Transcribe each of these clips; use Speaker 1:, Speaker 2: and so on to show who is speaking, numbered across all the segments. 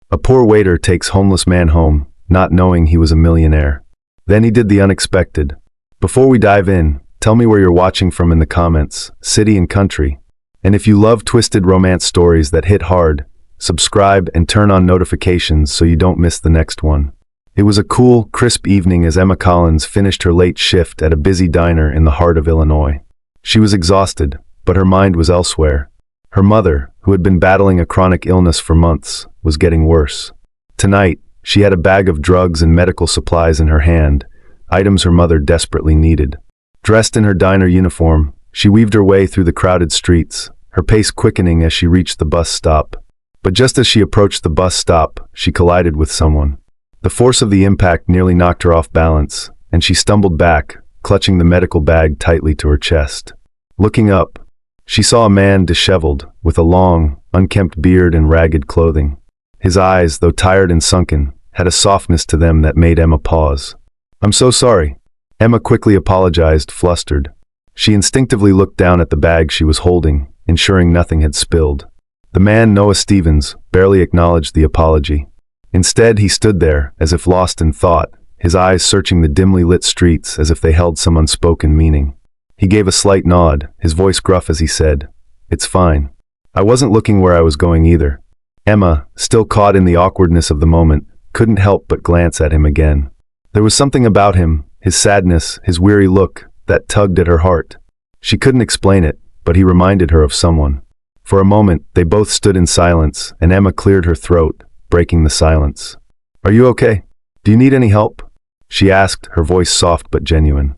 Speaker 1: A poor waiter takes homeless man home, not knowing he was a millionaire. Then he did the unexpected. Before we dive in, tell me where you're watching from in the comments, city and country. And if you love twisted romance stories that hit hard, subscribe and turn on notifications so you don't miss the next one. It was a cool, crisp evening as Emma Collins finished her late shift at a busy diner in the heart of Illinois. She was exhausted, but her mind was elsewhere. Her mother, who had been battling a chronic illness for months, was getting worse. Tonight, she had a bag of drugs and medical supplies in her hand, items her mother desperately needed. Dressed in her diner uniform, she weaved her way through the crowded streets, her pace quickening as she reached the bus stop. But just as she approached the bus stop, she collided with someone. The force of the impact nearly knocked her off balance, and she stumbled back, clutching the medical bag tightly to her chest. Looking up, she saw a man disheveled, with a long, unkempt beard and ragged clothing. His eyes, though tired and sunken, had a softness to them that made Emma pause. "I'm so sorry." Emma quickly apologized, flustered. She instinctively looked down at the bag she was holding, ensuring nothing had spilled. The man, Noah Stevens, barely acknowledged the apology. Instead, he stood there, as if lost in thought, his eyes searching the dimly lit streets as if they held some unspoken meaning. He gave a slight nod, his voice gruff as he said, "It's fine. I wasn't looking where I was going either." Emma, still caught in the awkwardness of the moment, couldn't help but glance at him again. There was something about him, his sadness, his weary look, that tugged at her heart. She couldn't explain it, but he reminded her of someone. For a moment, they both stood in silence, and Emma cleared her throat, breaking the silence. "Are you okay? Do you need any help?" she asked, her voice soft but genuine.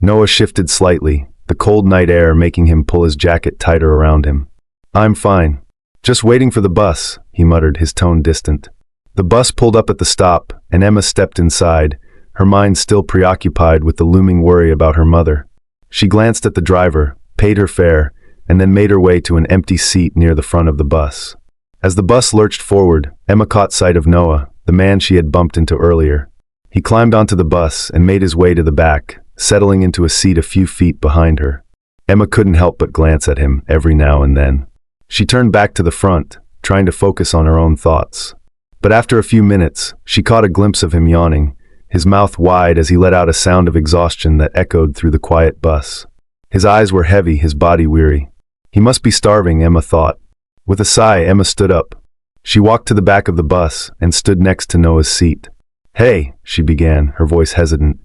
Speaker 1: Noah shifted slightly, the cold night air making him pull his jacket tighter around him. "I'm fine. Just waiting for the bus," he muttered, his tone distant. The bus pulled up at the stop, and Emma stepped inside, her mind still preoccupied with the looming worry about her mother. She glanced at the driver, paid her fare, and then made her way to an empty seat near the front of the bus. As the bus lurched forward, Emma caught sight of Noah, the man she had bumped into earlier. He climbed onto the bus and made his way to the back, settling into a seat a few feet behind her. Emma couldn't help but glance at him every now and then. She turned back to the front, trying to focus on her own thoughts. But after a few minutes, she caught a glimpse of him yawning, his mouth wide as he let out a sound of exhaustion that echoed through the quiet bus. His eyes were heavy, his body weary. He must be starving, Emma thought. With a sigh, Emma stood up. She walked to the back of the bus and stood next to Noah's seat. "Hey," she began, her voice hesitant.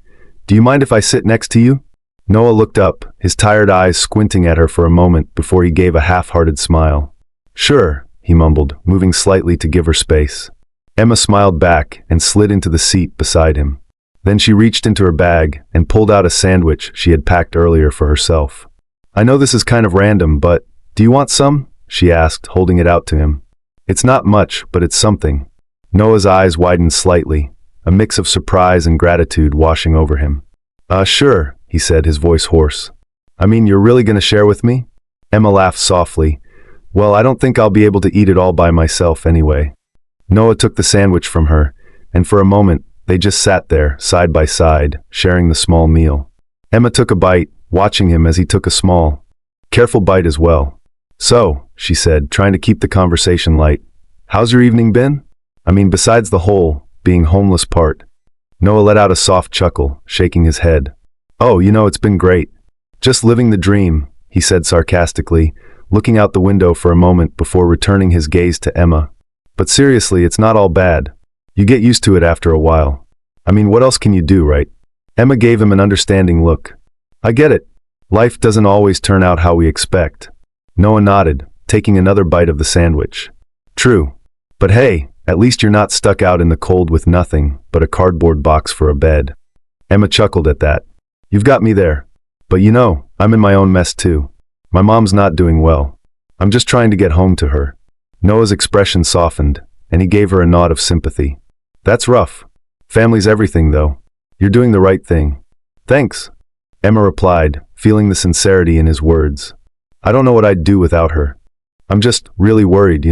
Speaker 1: "Do you mind if I sit next to you?" Noah looked up, his tired eyes squinting at her for a moment before he gave a half-hearted smile. "Sure," he mumbled, moving slightly to give her space. Emma smiled back and slid into the seat beside him. Then she reached into her bag and pulled out a sandwich she had packed earlier for herself. "I know this is kind of random, but do you want some?" she asked, holding it out to him. "It's not much, but it's something." Noah's eyes widened slightly, a mix of surprise and gratitude washing over him. Sure," he said, his voice hoarse. "I mean, you're really gonna share with me?" Emma laughed softly. "Well, I don't think I'll be able to eat it all by myself anyway." Noah took the sandwich from her, and for a moment, they just sat there, side by side, sharing the small meal. Emma took a bite, watching him as he took a small, careful bite as well. "So," she said, trying to keep the conversation light, "how's your evening been? I mean, besides the whole being homeless part." Noah let out a soft chuckle, shaking his head. "Oh, it's been great. Just living the dream," he said sarcastically, looking out the window for a moment before returning his gaze to Emma. "But seriously, it's not all bad. You get used to it after a while. I mean, what else can you do, right?" Emma gave him an understanding look. "I get it. Life doesn't always turn out how we expect." Noah nodded, taking another bite of the sandwich. "True. But hey, at least you're not stuck out in the cold with nothing but a cardboard box for a bed." Emma chuckled at that. "You've got me there. But I'm in my own mess too. My mom's not doing well. I'm just trying to get home to her." Noah's expression softened, and he gave her a nod of sympathy. "That's rough. Family's everything, though. You're doing the right thing." "Thanks," Emma replied, feeling the sincerity in his words. "I don't know what I'd do without her. I'm just really worried,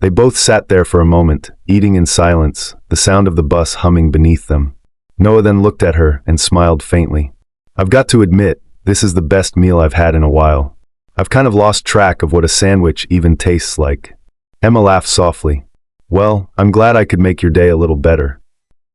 Speaker 1: They both sat there for a moment, eating in silence, the sound of the bus humming beneath them. Noah then looked at her and smiled faintly. "I've got to admit, this is the best meal I've had in a while. I've kind of lost track of what a sandwich even tastes like." Emma laughed softly. Well, I'm glad I could make your day a little better.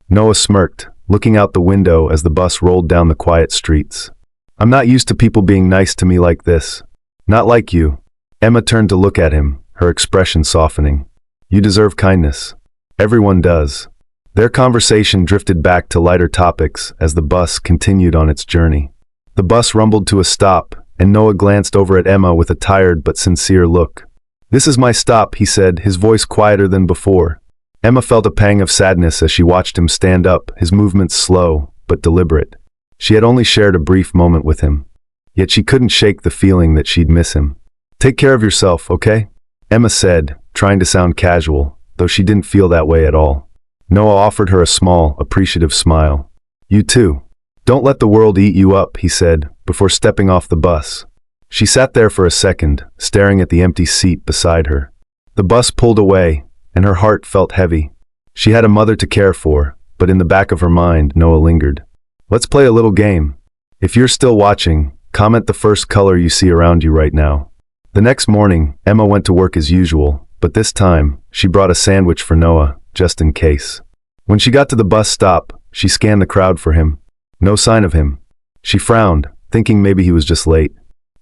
Speaker 1: Noah smirked, looking out the window as the bus rolled down the quiet streets. I'm not used to people being nice to me like this. Not like you. Emma turned to look at him, her expression softening. You deserve kindness. Everyone does. Their conversation drifted back to lighter topics as the bus continued on its journey. The bus rumbled to a stop, and Noah glanced over at Emma with a tired but sincere look. This is my stop, he said, his voice quieter than before. Emma felt a pang of sadness as she watched him stand up, his movements slow, but deliberate. She had only shared a brief moment with him. Yet she couldn't shake the feeling that she'd miss him. Take care of yourself, okay? Emma said, trying to sound casual, though she didn't feel that way at all. Noah offered her a small, appreciative smile. You too. Don't let the world eat you up, he said, before stepping off the bus. She sat there for a second, staring at the empty seat beside her. The bus pulled away, and her heart felt heavy. She had a mother to care for, but in the back of her mind, Noah lingered. Let's play a little game. If you're still watching, comment the first color you see around you right now. The next morning, Emma went to work as usual, but this time, she brought a sandwich for Noah, just in case. When she got to the bus stop, she scanned the crowd for him. No sign of him. She frowned, thinking maybe he was just late.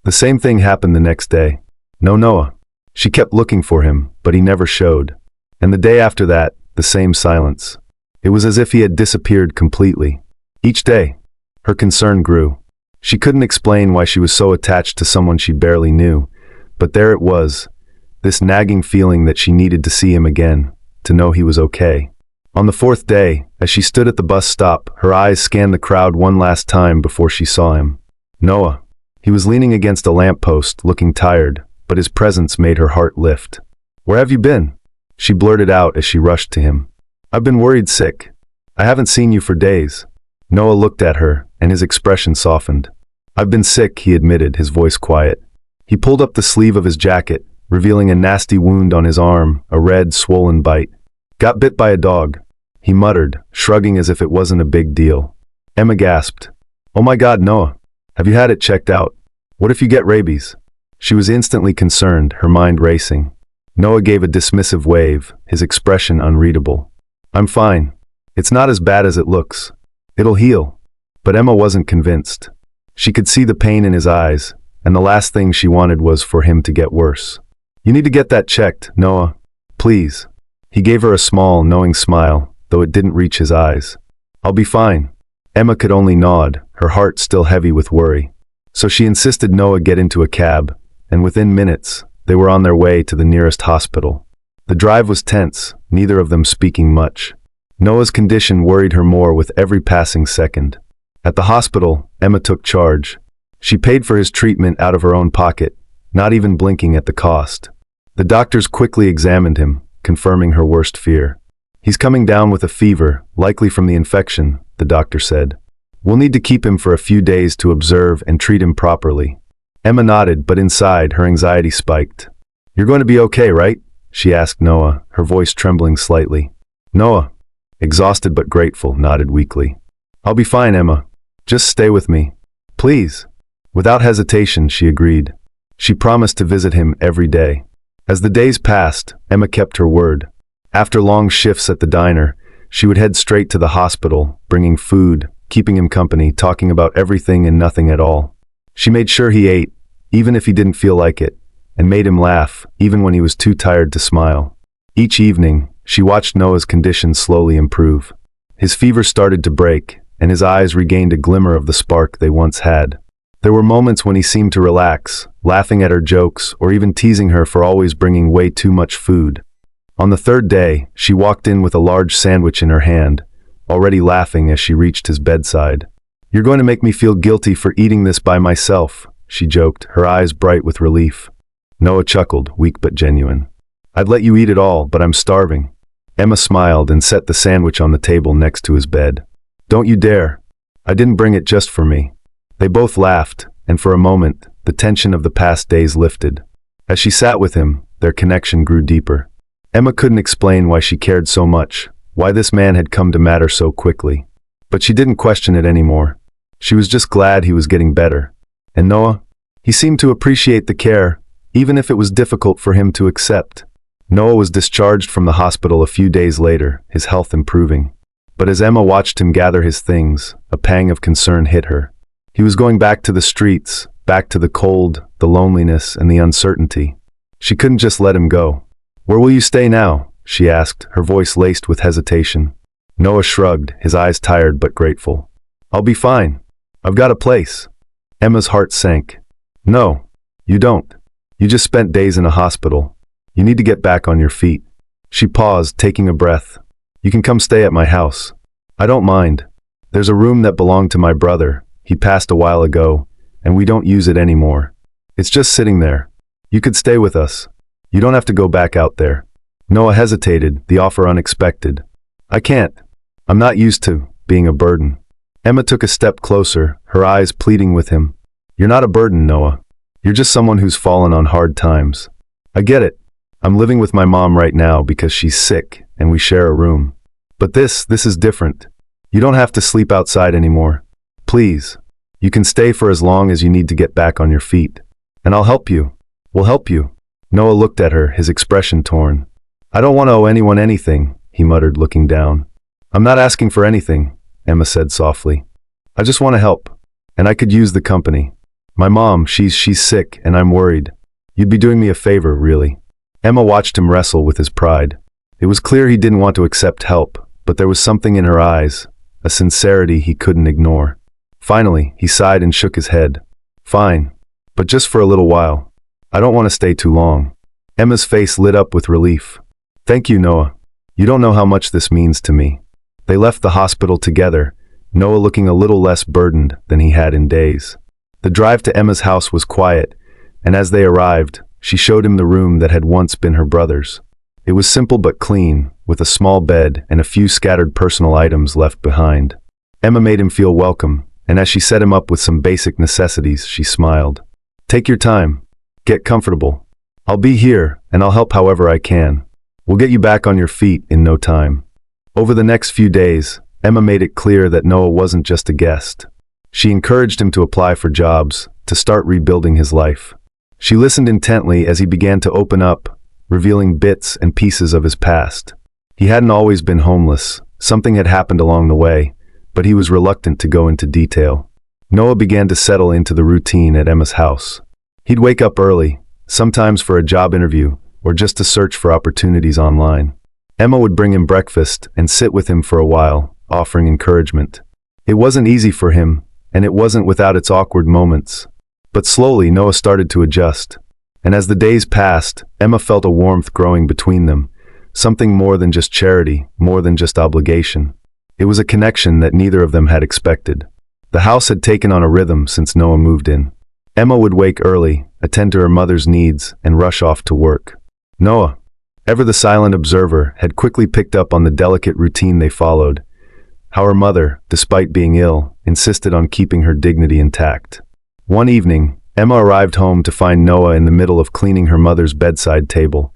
Speaker 1: The same thing happened the next day. No Noah. She kept looking for him, but he never showed. And the day after that, the same silence. It was as if he had disappeared completely. Each day, her concern grew. She couldn't explain why she was so attached to someone she barely knew, but there it was, this nagging feeling that she needed to see him again, to know he was okay. On the fourth day, as she stood at the bus stop, her eyes scanned the crowd one last time before she saw him. Noah. He was leaning against a lamppost, looking tired, but his presence made her heart lift. Where have you been? She blurted out as she rushed to him. I've been worried sick. I haven't seen you for days. Noah looked at her, and his expression softened. I've been sick, he admitted, his voice quiet. He pulled up the sleeve of his jacket, revealing a nasty wound on his arm, a red, swollen bite. Got bit by a dog, he muttered, shrugging as if it wasn't a big deal. Emma gasped. Oh my God, Noah. Have you had it checked out? What if you get rabies? She was instantly concerned, her mind racing. Noah gave a dismissive wave, his expression unreadable. I'm fine. It's not as bad as it looks. It'll heal. But Emma wasn't convinced. She could see the pain in his eyes, and the last thing she wanted was for him to get worse. You need to get that checked, Noah. Please. He gave her a small, knowing smile, though it didn't reach his eyes. I'll be fine. Emma could only nod, her heart still heavy with worry. So she insisted Noah get into a cab, and within minutes, they were on their way to the nearest hospital. The drive was tense, neither of them speaking much. Noah's condition worried her more with every passing second. At the hospital, Emma took charge. She paid for his treatment out of her own pocket, not even blinking at the cost. The doctors quickly examined him, confirming her worst fear. He's coming down with a fever, likely from the infection, the doctor said. We'll need to keep him for a few days to observe and treat him properly. Emma nodded, but inside, her anxiety spiked. You're going to be okay, right? She asked Noah, her voice trembling slightly. Noah, exhausted but grateful, nodded weakly. I'll be fine, Emma. Just stay with me. Please. Without hesitation, she agreed. She promised to visit him every day. As the days passed, Emma kept her word. After long shifts at the diner, she would head straight to the hospital, bringing food, keeping him company, talking about everything and nothing at all. She made sure he ate, even if he didn't feel like it, and made him laugh, even when he was too tired to smile. Each evening, she watched Noah's condition slowly improve. His fever started to break, and his eyes regained a glimmer of the spark they once had. There were moments when he seemed to relax, laughing at her jokes or even teasing her for always bringing way too much food. On the third day, she walked in with a large sandwich in her hand, already laughing as she reached his bedside. You're going to make me feel guilty for eating this by myself, she joked, her eyes bright with relief. Noah chuckled, weak but genuine. I'd let you eat it all, but I'm starving. Emma smiled and set the sandwich on the table next to his bed. Don't you dare. I didn't bring it just for me. They both laughed, and for a moment, the tension of the past days lifted. As she sat with him, their connection grew deeper. Emma couldn't explain why she cared so much, why this man had come to matter so quickly. But she didn't question it anymore. She was just glad he was getting better. And Noah? He seemed to appreciate the care, even if it was difficult for him to accept. Noah was discharged from the hospital a few days later, his health improving. But as Emma watched him gather his things, a pang of concern hit her. He was going back to the streets, back to the cold, the loneliness, and the uncertainty. She couldn't just let him go. "Where will you stay now?" she asked, her voice laced with hesitation. Noah shrugged, his eyes tired but grateful. "I'll be fine. I've got a place." Emma's heart sank. "No, you don't. You just spent days in a hospital. You need to get back on your feet." She paused, taking a breath. "You can come stay at my house. I don't mind. There's a room that belonged to my brother. He passed a while ago, and we don't use it anymore. It's just sitting there. You could stay with us. You don't have to go back out there." Noah hesitated, the offer unexpected. "I can't. I'm not used to being a burden." Emma took a step closer, her eyes pleading with him. "You're not a burden, Noah. You're just someone who's fallen on hard times. I get it. I'm living with my mom right now because she's sick, and we share a room. But this is different. You don't have to sleep outside anymore. Please. You can stay for as long as you need to get back on your feet. And I'll help you. We'll help you." Noah looked at her, his expression torn. "I don't want to owe anyone anything," he muttered, looking down. "I'm not asking for anything," Emma said softly. "I just want to help. And I could use the company. My mom, she's sick, and I'm worried. You'd be doing me a favor, really." Emma watched him wrestle with his pride. It was clear he didn't want to accept help, but there was something in her eyes, a sincerity he couldn't ignore. Finally, he sighed and shook his head. "Fine. But just for a little while. I don't want to stay too long." Emma's face lit up with relief. "Thank you, Noah. You don't know how much this means to me." They left the hospital together, Noah looking a little less burdened than he had in days. The drive to Emma's house was quiet, and as they arrived, she showed him the room that had once been her brother's. It was simple but clean, with a small bed and a few scattered personal items left behind. Emma made him feel welcome, and as she set him up with some basic necessities, she smiled. "Take your time. Get comfortable. I'll be here, and I'll help however I can. We'll get you back on your feet in no time." Over the next few days, Emma made it clear that Noah wasn't just a guest. She encouraged him to apply for jobs, to start rebuilding his life. She listened intently as he began to open up, revealing bits and pieces of his past. He hadn't always been homeless. Something had happened along the way, but he was reluctant to go into detail. Noah began to settle into the routine at Emma's house. He'd wake up early, sometimes for a job interview, or just to search for opportunities online. Emma would bring him breakfast and sit with him for a while, offering encouragement. It wasn't easy for him, and it wasn't without its awkward moments. But slowly Noah started to adjust. And as the days passed, Emma felt a warmth growing between them, something more than just charity, more than just obligation. It was a connection that neither of them had expected. The house had taken on a rhythm since Noah moved in. Emma would wake early, attend to her mother's needs, and rush off to work. Noah, ever the silent observer, had quickly picked up on the delicate routine they followed. How her mother, despite being ill, insisted on keeping her dignity intact. One evening, Emma arrived home to find Noah in the middle of cleaning her mother's bedside table,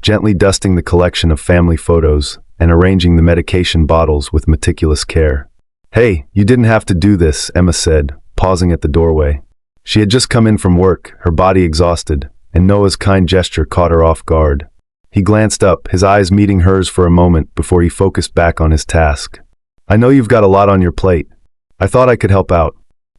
Speaker 1: gently dusting the collection of family photos and arranging the medication bottles with meticulous care. "Hey, you didn't have to do this," Emma said, pausing at the doorway. She had just come in from work, her body exhausted, and Noah's kind gesture caught her off guard. He glanced up, his eyes meeting hers for a moment before he focused back on his task. "I know you've got a lot on your plate. I thought I could help out."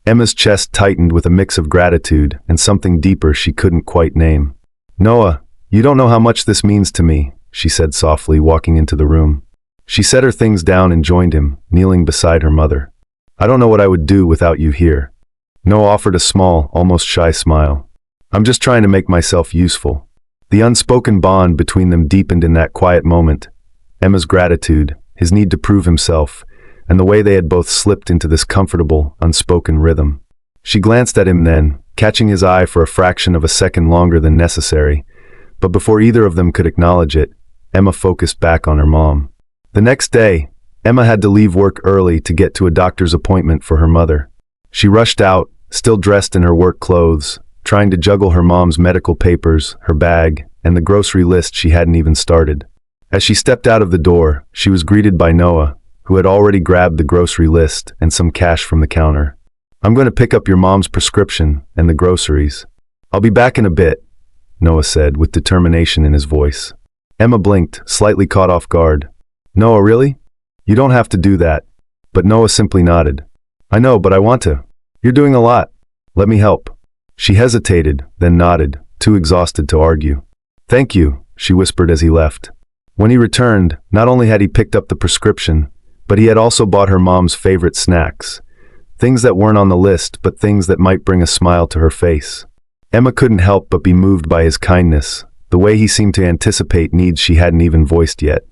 Speaker 1: Emma's chest tightened with a mix of gratitude and something deeper she couldn't quite name. "Noah, you don't know how much this means to me," she said softly, walking into the room. She set her things down and joined him, kneeling beside her mother. "I don't know what I would do without you here." Noah offered a small, almost shy smile. "I'm just trying to make myself useful." The unspoken bond between them deepened in that quiet moment. Emma's gratitude, his need to prove himself, and the way they had both slipped into this comfortable, unspoken rhythm. She glanced at him then, catching his eye for a fraction of a second longer than necessary, but before either of them could acknowledge it, Emma focused back on her mom. The next day, Emma had to leave work early to get to a doctor's appointment for her mother. She rushed out, still dressed in her work clothes, trying to juggle her mom's medical papers, her bag, and the grocery list she hadn't even started. As she stepped out of the door, she was greeted by Noah, who had already grabbed the grocery list and some cash from the counter. "I'm going to pick up your mom's prescription and the groceries. I'll be back in a bit," Noah said with determination in his voice. Emma blinked, slightly caught off guard. Noah, really? You don't have to do that. But Noah simply nodded. I know, but I want to. You're doing a lot. Let me help. She hesitated, then nodded, too exhausted to argue. Thank you, she whispered as he left. When he returned, not only had he picked up the prescription, but he had also bought her mom's favorite snacks. Things that weren't on the list, but things that might bring a smile to her face. Emma couldn't help but be moved by his kindness, the way he seemed to anticipate needs she hadn't even voiced yet.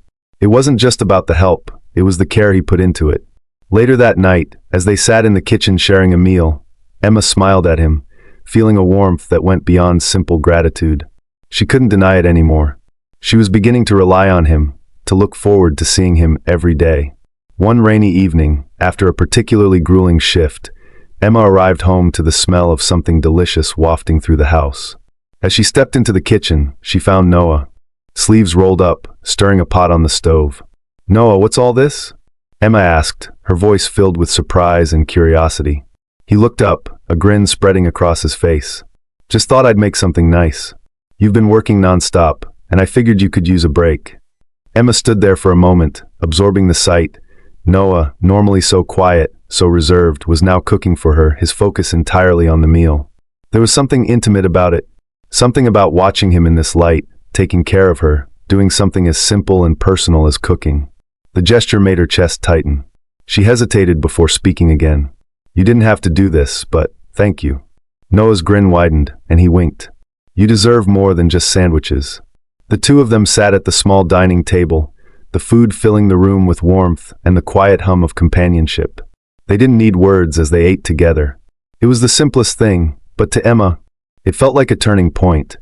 Speaker 1: It wasn't just about the help, it was the care he put into it. Later that night, as they sat in the kitchen sharing a meal, Emma smiled at him, feeling a warmth that went beyond simple gratitude. She couldn't deny it anymore. She was beginning to rely on him, to look forward to seeing him every day. One rainy evening, after a particularly grueling shift, Emma arrived home to the smell of something delicious wafting through the house. As she stepped into the kitchen, she found Noah, sleeves rolled up, stirring a pot on the stove. Noah, what's all this? Emma asked, her voice filled with surprise and curiosity. He looked up, a grin spreading across his face. Just thought I'd make something nice. You've been working nonstop, and I figured you could use a break. Emma stood there for a moment, absorbing the sight. Noah, normally so quiet, so reserved, was now cooking for her, his focus entirely on the meal. There was something intimate about it, something about watching him in this light, taking care of her, doing something as simple and personal as cooking. The gesture made her chest tighten. She hesitated before speaking again. You didn't have to do this, but thank you. Noah's grin widened, and he winked. You deserve more than just sandwiches. The two of them sat at the small dining table, the food filling the room with warmth and the quiet hum of companionship. They didn't need words as they ate together. It was the simplest thing, but to Emma, it felt like a turning point,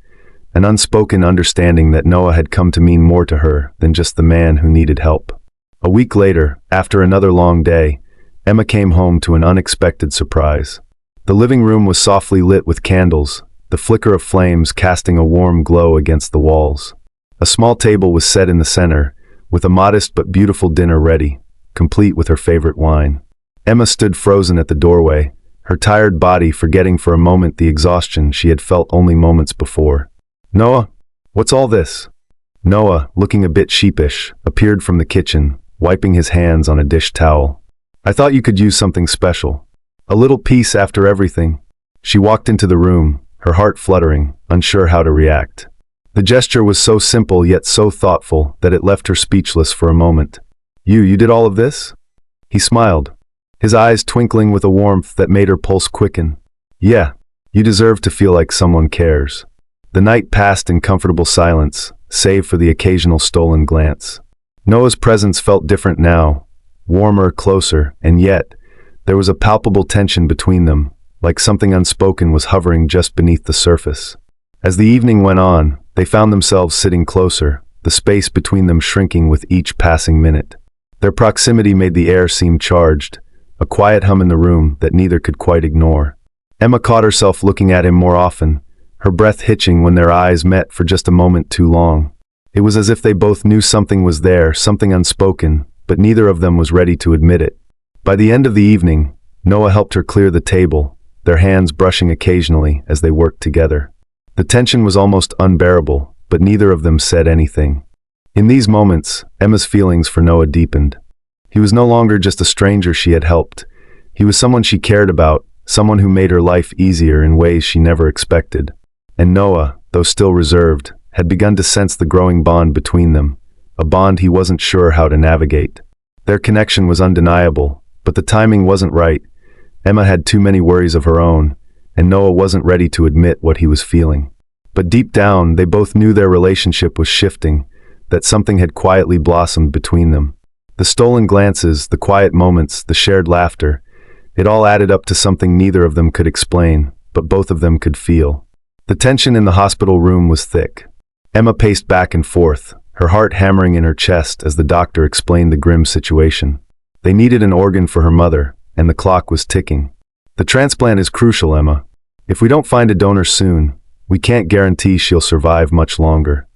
Speaker 1: an unspoken understanding that Noah had come to mean more to her than just the man who needed help. A week later, after another long day, Emma came home to an unexpected surprise. The living room was softly lit with candles, the flicker of flames casting a warm glow against the walls. A small table was set in the center, with a modest but beautiful dinner ready, complete with her favorite wine. Emma stood frozen at the doorway, her tired body forgetting for a moment the exhaustion she had felt only moments before. Noah, what's all this? Noah, looking a bit sheepish, appeared from the kitchen, wiping his hands on a dish towel. I thought you could use something special. A little peace after everything. She walked into the room, her heart fluttering, unsure how to react. The gesture was so simple yet so thoughtful that it left her speechless for a moment. You did all of this? He smiled, his eyes twinkling with a warmth that made her pulse quicken. Yeah, you deserve to feel like someone cares. The night passed in comfortable silence, save for the occasional stolen glance. Noah's presence felt different now, warmer, closer, and yet, there was a palpable tension between them, like something unspoken was hovering just beneath the surface. As the evening went on, they found themselves sitting closer, the space between them shrinking with each passing minute. Their proximity made the air seem charged, a quiet hum in the room that neither could quite ignore. Emma caught herself looking at him more often, her breath hitching when their eyes met for just a moment too long. It was as if they both knew something was there, something unspoken, but neither of them was ready to admit it. By the end of the evening, Noah helped her clear the table, their hands brushing occasionally as they worked together. The tension was almost unbearable, but neither of them said anything. In these moments, Emma's feelings for Noah deepened. He was no longer just a stranger she had helped. He was someone she cared about, someone who made her life easier in ways she never expected. And Noah, though still reserved, had begun to sense the growing bond between them, a bond he wasn't sure how to navigate. Their connection was undeniable, but the timing wasn't right. Emma had too many worries of her own, and Noah wasn't ready to admit what he was feeling. But deep down, they both knew their relationship was shifting, that something had quietly blossomed between them. The stolen glances, the quiet moments, the shared laughter, it all added up to something neither of them could explain, but both of them could feel. The tension in the hospital room was thick. Emma paced back and forth, her heart hammering in her chest as the doctor explained the grim situation. They needed an organ for her mother, and the clock was ticking. The transplant is crucial, Emma. If we don't find a donor soon, we can't guarantee she'll survive much longer.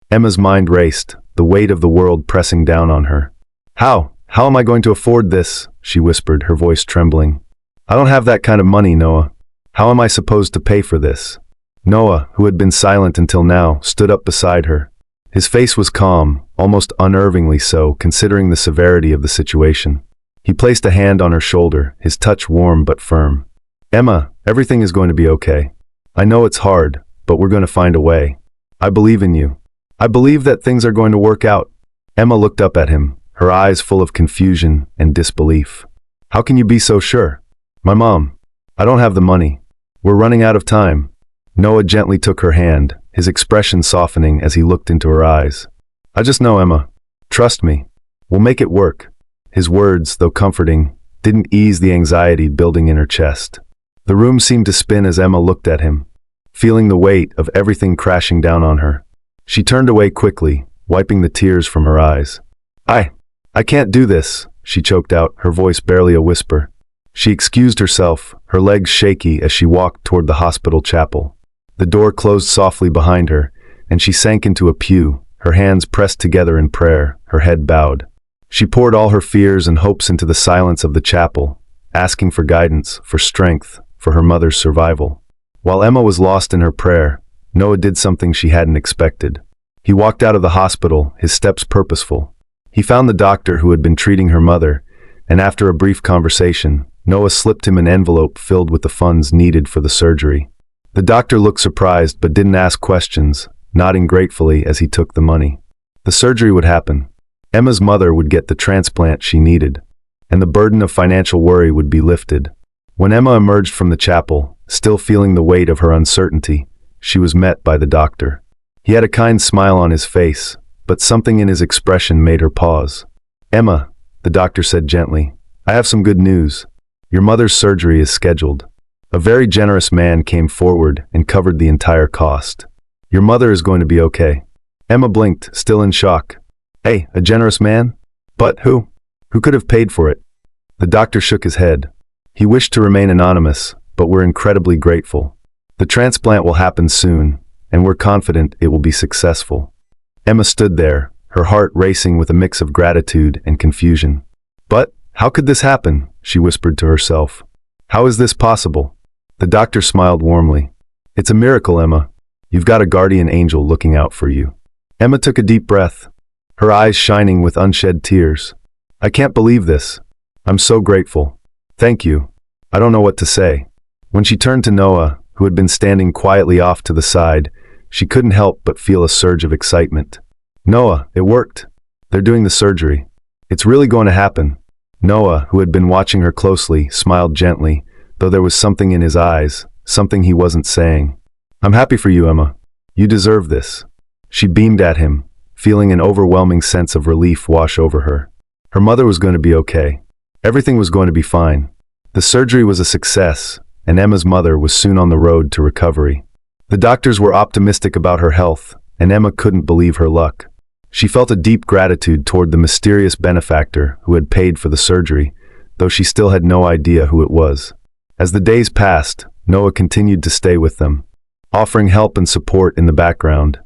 Speaker 1: Emma's mind raced, the weight of the world pressing down on her. How am I going to afford this? She whispered, her voice trembling. I don't have that kind of money, Noah. How am I supposed to pay for this? Noah, who had been silent until now, stood up beside her. His face was calm, almost unnervingly so, considering the severity of the situation. He placed a hand on her shoulder, his touch warm but firm. "Emma, everything is going to be okay. I know it's hard, but we're going to find a way. I believe in you. I believe that things are going to work out." Emma looked up at him, her eyes full of confusion and disbelief. "How can you be so sure?" "My mom. I don't have the money. We're running out of time." Noah gently took her hand, his expression softening as he looked into her eyes. "I just know, Emma. Trust me. We'll make it work." His words, though comforting, didn't ease the anxiety building in her chest. The room seemed to spin as Emma looked at him, feeling the weight of everything crashing down on her. She turned away quickly, wiping the tears from her eyes. I can't do this," she choked out, her voice barely a whisper. She excused herself, her legs shaky as she walked toward the hospital chapel. The door closed softly behind her, and she sank into a pew, her hands pressed together in prayer, her head bowed. She poured all her fears and hopes into the silence of the chapel, asking for guidance, for strength, for her mother's survival. While Emma was lost in her prayer, Noah did something she hadn't expected. He walked out of the hospital, his steps purposeful. He found the doctor who had been treating her mother, and after a brief conversation, Noah slipped him an envelope filled with the funds needed for the surgery. The doctor looked surprised but didn't ask questions, nodding gratefully as he took the money. The surgery would happen. Emma's mother would get the transplant she needed, and the burden of financial worry would be lifted. When Emma emerged from the chapel, still feeling the weight of her uncertainty, she was met by the doctor. He had a kind smile on his face, but something in his expression made her pause. "Emma," the doctor said gently, "I have some good news. Your mother's surgery is scheduled." A very generous man came forward and covered the entire cost. "Your mother is going to be okay." Emma blinked, still in shock. "Hey, a generous man? But who? Who could have paid for it?" The doctor shook his head. "He wished to remain anonymous, but we're incredibly grateful. The transplant will happen soon, and we're confident it will be successful." Emma stood there, her heart racing with a mix of gratitude and confusion. "But how could this happen?" she whispered to herself. "How is this possible?" The doctor smiled warmly. "It's a miracle, Emma. You've got a guardian angel looking out for you." Emma took a deep breath, her eyes shining with unshed tears. "I can't believe this. I'm so grateful. Thank you. I don't know what to say." When she turned to Noah, who had been standing quietly off to the side, she couldn't help but feel a surge of excitement. "Noah, it worked. They're doing the surgery. It's really going to happen." Noah, who had been watching her closely, smiled gently, though there was something in his eyes, something he wasn't saying. "I'm happy for you, Emma. You deserve this." She beamed at him, feeling an overwhelming sense of relief wash over her. Her mother was going to be okay. Everything was going to be fine. The surgery was a success, and Emma's mother was soon on the road to recovery. The doctors were optimistic about her health, and Emma couldn't believe her luck. She felt a deep gratitude toward the mysterious benefactor who had paid for the surgery, though she still had no idea who it was. As the days passed, Noah continued to stay with them, offering help and support in the background.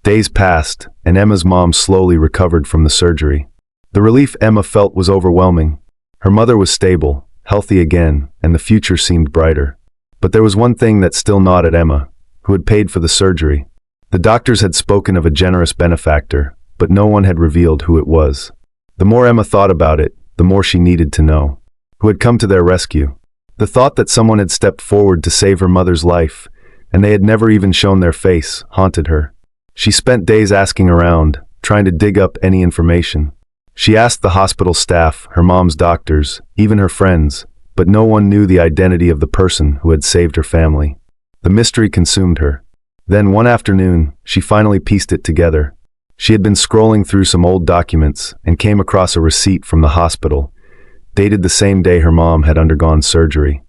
Speaker 1: Days passed, and Emma's mom slowly recovered from the surgery. The relief Emma felt was overwhelming. Her mother was stable, healthy again, and the future seemed brighter. But there was one thing that still gnawed at Emma, who had paid for the surgery. The doctors had spoken of a generous benefactor, but no one had revealed who it was. The more Emma thought about it, the more she needed to know. Who had come to their rescue? The thought that someone had stepped forward to save her mother's life, and they had never even shown their face, haunted her. She spent days asking around, trying to dig up any information. She asked the hospital staff, her mom's doctors, even her friends, but no one knew the identity of the person who had saved her family. The mystery consumed her. Then one afternoon, she finally pieced it together. She had been scrolling through some old documents and came across a receipt from the hospital, dated the same day her mom had undergone surgery.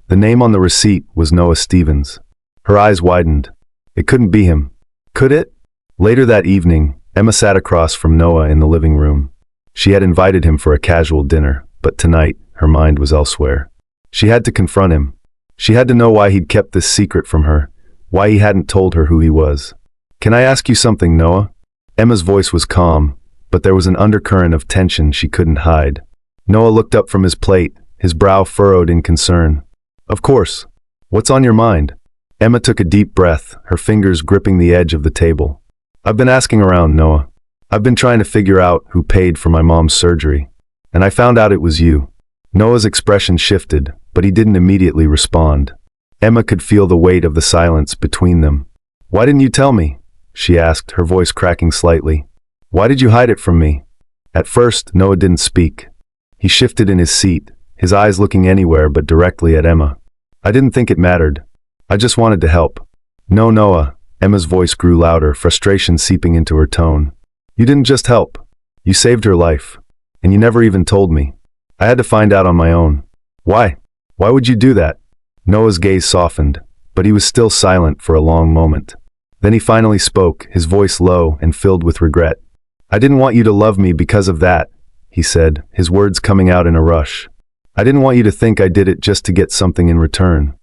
Speaker 1: The name on the receipt was Noah Stevens. Her eyes widened. It couldn't be him. Could it? Later that evening, Emma sat across from Noah in the living room. She had invited him for a casual dinner, but tonight, her mind was elsewhere. She had to confront him. She had to know why he'd kept this secret from her, why he hadn't told her who he was. "Can I ask you something, Noah?" Emma's voice was calm, but there was an undercurrent of tension she couldn't hide. Noah looked up from his plate, his brow furrowed in concern. "Of course. What's on your mind?" Emma took a deep breath, her fingers gripping the edge of the table. I've been asking around, Noah. I've been trying to figure out who paid for my mom's surgery. And I found out it was you. Noah's expression shifted, but he didn't immediately respond. Emma could feel the weight of the silence between them. Why didn't you tell me? She asked, her voice cracking slightly. Why did you hide it from me? At first, Noah didn't speak. He shifted in his seat, his eyes looking anywhere but directly at Emma. I didn't think it mattered. I just wanted to help. No, Noah. Emma's voice grew louder, frustration seeping into her tone. You didn't just help. You saved her life. And you never even told me. I had to find out on my own. Why? Why would you do that? Noah's gaze softened, but he was still silent for a long moment. Then he finally spoke, his voice low and filled with regret. I didn't want you to love me because of that, he said, his words coming out in a rush. I didn't want you to think I did it just to get something in return.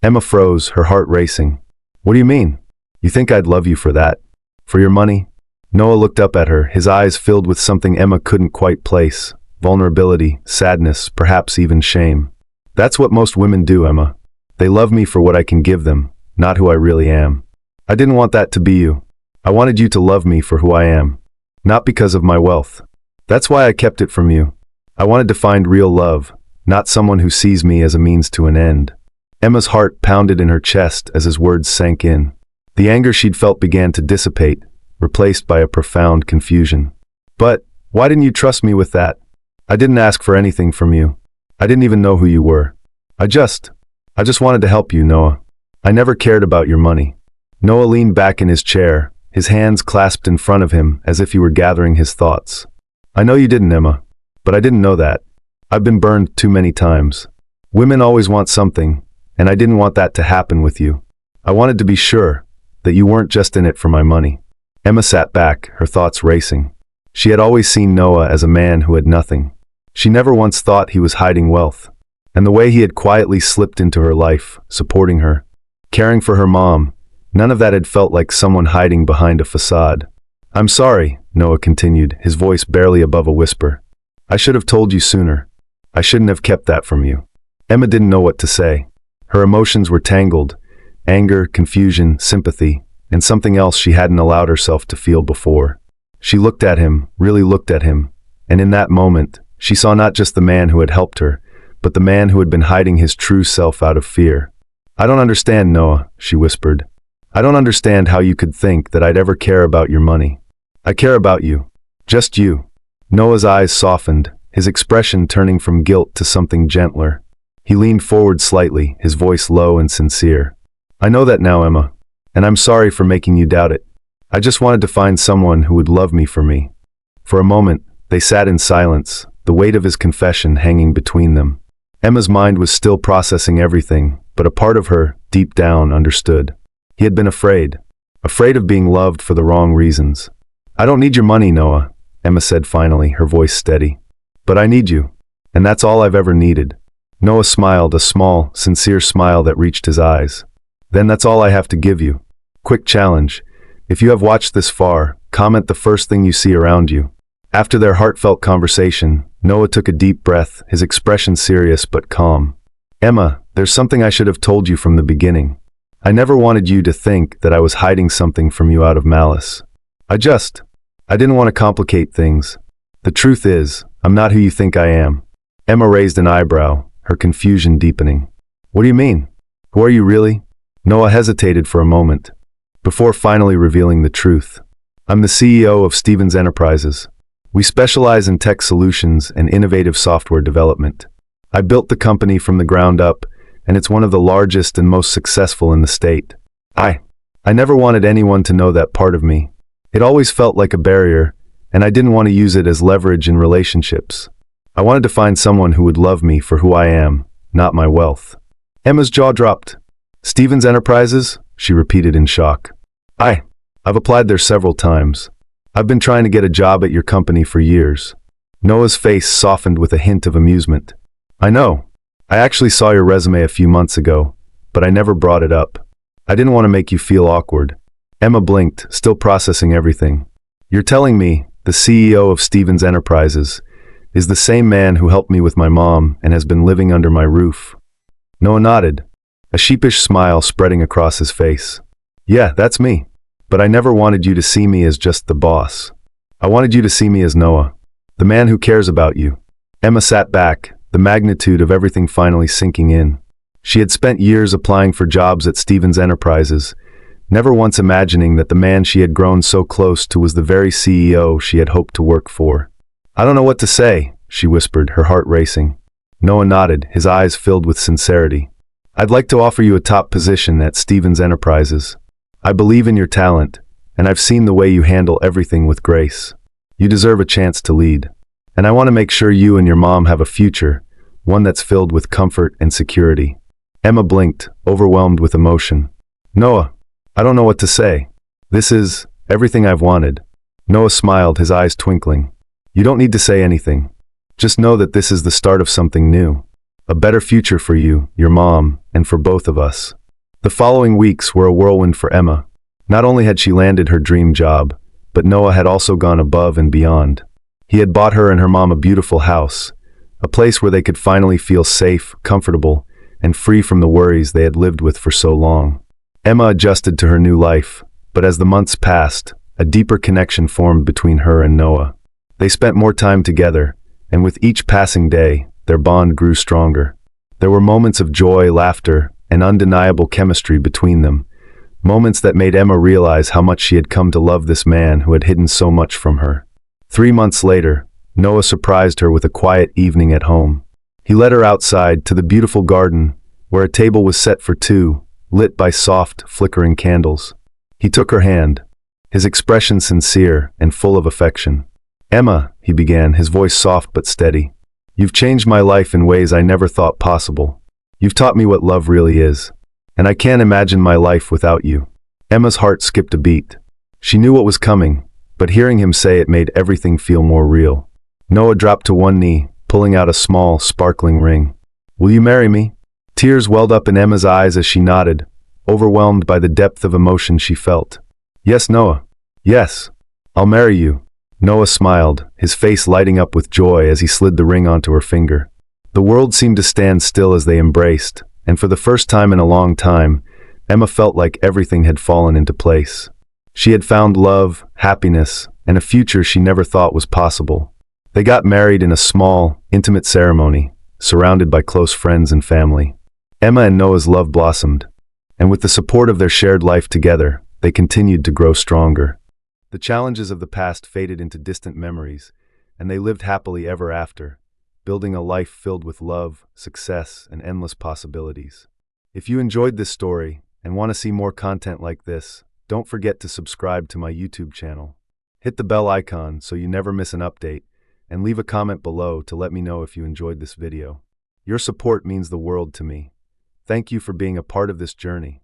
Speaker 1: Emma froze, her heart racing. What do you mean? You think I'd love you for that? For your money? Noah looked up at her, his eyes filled with something Emma couldn't quite place. Vulnerability, sadness, perhaps even shame. That's what most women do, Emma. They love me for what I can give them, not who I really am. I didn't want that to be you. I wanted you to love me for who I am, not because of my wealth. That's why I kept it from you. I wanted to find real love, not someone who sees me as a means to an end. Emma's heart pounded in her chest as his words sank in. The anger she'd felt began to dissipate, replaced by a profound confusion. But why didn't you trust me with that? I didn't ask for anything from you. I didn't even know who you were. I just wanted to help you, Noah. I never cared about your money. Noah leaned back in his chair, his hands clasped in front of him as if he were gathering his thoughts. I know you didn't, Emma, but I didn't know that. I've been burned too many times. Women always want something, and I didn't want that to happen with you. I wanted to be sure that you weren't just in it for my money. Emma sat back, her thoughts racing. She had always seen Noah as a man who had nothing. She never once thought he was hiding wealth. And the way he had quietly slipped into her life, supporting her, caring for her mom, none of that had felt like someone hiding behind a facade. I'm sorry, Noah continued, his voice barely above a whisper. I should have told you sooner. I shouldn't have kept that from you. Emma didn't know what to say. Her emotions were tangled. Anger, confusion, sympathy, and something else she hadn't allowed herself to feel before. She looked at him, really looked at him, and in that moment, she saw not just the man who had helped her, but the man who had been hiding his true self out of fear. I don't understand, Noah, she whispered. I don't understand how you could think that I'd ever care about your money. I care about you. Just you. Noah's eyes softened, his expression turning from guilt to something gentler. He leaned forward slightly, his voice low and sincere. I know that now, Emma, and I'm sorry for making you doubt it. I just wanted to find someone who would love me for me. For a moment, they sat in silence, the weight of his confession hanging between them. Emma's mind was still processing everything, but a part of her, deep down, understood. He had been afraid of being loved for the wrong reasons. I don't need your money, Noah, Emma said finally, her voice steady. But I need you, and that's all I've ever needed. Noah smiled, a small, sincere smile that reached his eyes. Then that's all I have to give you. Quick challenge. If you have watched this far, comment the first thing you see around you. After their heartfelt conversation, Noah took a deep breath, his expression serious but calm. Emma, there's something I should have told you from the beginning. I never wanted you to think that I was hiding something from you out of malice. I didn't want to complicate things. The truth is, I'm not who you think I am. Emma raised an eyebrow, her confusion deepening. What do you mean? Who are you really? Noah hesitated for a moment, before finally revealing the truth. I'm the CEO of Stevens Enterprises. We specialize in tech solutions and innovative software development. I built the company from the ground up, and it's one of the largest and most successful in the state. I never wanted anyone to know that part of me. It always felt like a barrier, and I didn't want to use it as leverage in relationships. I wanted to find someone who would love me for who I am, not my wealth. Emma's jaw dropped. Stevens Enterprises? She repeated in shock. I've applied there several times. I've been trying to get a job at your company for years. Noah's face softened with a hint of amusement. I know. I actually saw your resume a few months ago, but I never brought it up. I didn't want to make you feel awkward. Emma blinked, still processing everything. You're telling me the CEO of Stevens Enterprises is the same man who helped me with my mom and has been living under my roof? Noah nodded, a sheepish smile spreading across his face. Yeah, that's me. But I never wanted you to see me as just the boss. I wanted you to see me as Noah, the man who cares about you." Emma sat back, the magnitude of everything finally sinking in. She had spent years applying for jobs at Stevens Enterprises, never once imagining that the man she had grown so close to was the very CEO she had hoped to work for. "I don't know what to say," she whispered, her heart racing. Noah nodded, his eyes filled with sincerity. "I'd like to offer you a top position at Stevens Enterprises. I believe in your talent, and I've seen the way you handle everything with grace. You deserve a chance to lead. And I want to make sure you and your mom have a future, one that's filled with comfort and security." Emma blinked, overwhelmed with emotion. "Noah, I don't know what to say. This is everything I've wanted." Noah smiled, his eyes twinkling. "You don't need to say anything. Just know that this is the start of something new. A better future for you, your mom, and for both of us." The following weeks were a whirlwind for Emma. Not only had she landed her dream job, but Noah had also gone above and beyond. He had bought her and her mom a beautiful house, a place where they could finally feel safe, comfortable, and free from the worries they had lived with for so long. Emma adjusted to her new life, but as the months passed, a deeper connection formed between her and Noah. They spent more time together, and with each passing day, their bond grew stronger. There were moments of joy, laughter, and undeniable chemistry between them, moments that made Emma realize how much she had come to love this man who had hidden so much from her. 3 months later, Noah surprised her with a quiet evening at home. He led her outside to the beautiful garden, where a table was set for two, lit by soft, flickering candles. He took her hand, his expression sincere and full of affection. "Emma," he began, his voice soft but steady, "you've changed my life in ways I never thought possible. You've taught me what love really is, and I can't imagine my life without you." Emma's heart skipped a beat. She knew what was coming, but hearing him say it made everything feel more real. Noah dropped to one knee, pulling out a small, sparkling ring. "Will you marry me?" Tears welled up in Emma's eyes as she nodded, overwhelmed by the depth of emotion she felt. "Yes, Noah. Yes. I'll marry you." Noah smiled, his face lighting up with joy as he slid the ring onto her finger. The world seemed to stand still as they embraced, and for the first time in a long time, Emma felt like everything had fallen into place. She had found love, happiness, and a future she never thought was possible. They got married in a small, intimate ceremony, surrounded by close friends and family. Emma and Noah's love blossomed, and with the support of their shared life together, they continued to grow stronger. The challenges of the past faded into distant memories, and they lived happily ever after, building a life filled with love, success, and endless possibilities. If you enjoyed this story and want to see more content like this, don't forget to subscribe to my YouTube channel. Hit the bell icon so you never miss an update, and leave a comment below to let me know if you enjoyed this video. Your support means the world to me. Thank you for being a part of this journey.